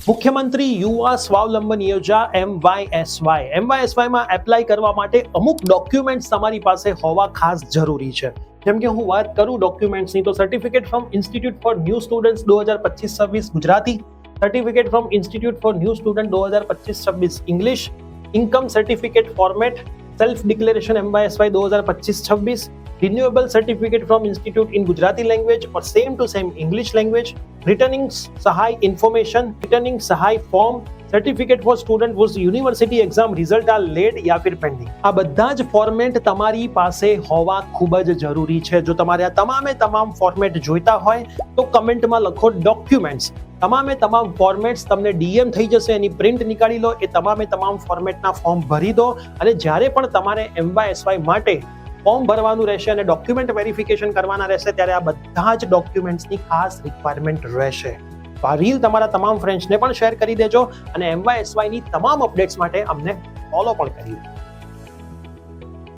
મુખ્યમંત્રી યુવા સ્વાવલંબન યોજના MYSY માં એપ્લાય કરવા માટે અમુક ડોક્યુમેન્ટ્સ તમારી પાસે હોવા ખાસ જરૂરી છે. જેમ કે હું વાત કરું ડોક્યુમેન્ટ્સની તો certificate from institute for new students 2025-26 Gujarati, certificate from institute for new student 2025-26 English, income certificate format, self declaration MYSY 2025-26, renewable certificate from institute in Gujarati language or same to same English language, returning Sahay information, returning Sahay form, certificate for student whose university exam result are late या फिर pending. આ બધા જ format તમારી પાસે હોવા ખૂબ જ જરૂરી છે. જો તમારે આ તમામ ફોર્મેટ જોઈતા હોય તો કમેન્ટમાં લખો ડોક્યુમેન્ટ્સ. તમામ ફોર્મેટ્સ તમને DM થઈ જશે, એની પ્રિન્ટ નીકાળી લો, એ તમામ ફોર્મેટના ફોર્મ ભરી દો અને જ્યારે પણ તમારે MYSY માટે ફોર્મ ભરવાનું રહેશે અને ડોક્યુમેન્ટ વેરિફિકેશન કરવાના રહેશે ત્યારે આ બધા જ ડોક્યુમેન્ટ્સની ખાસ રિક્વાયરમેન્ટ રહેશે. તો આ રીલ તમારા તમામ ફ્રેન્ડ્સને પણ શેર કરી દેજો અને MYSY ની તમામ અપડેટ્સ માટે અમને ફોલો પણ કરી દો.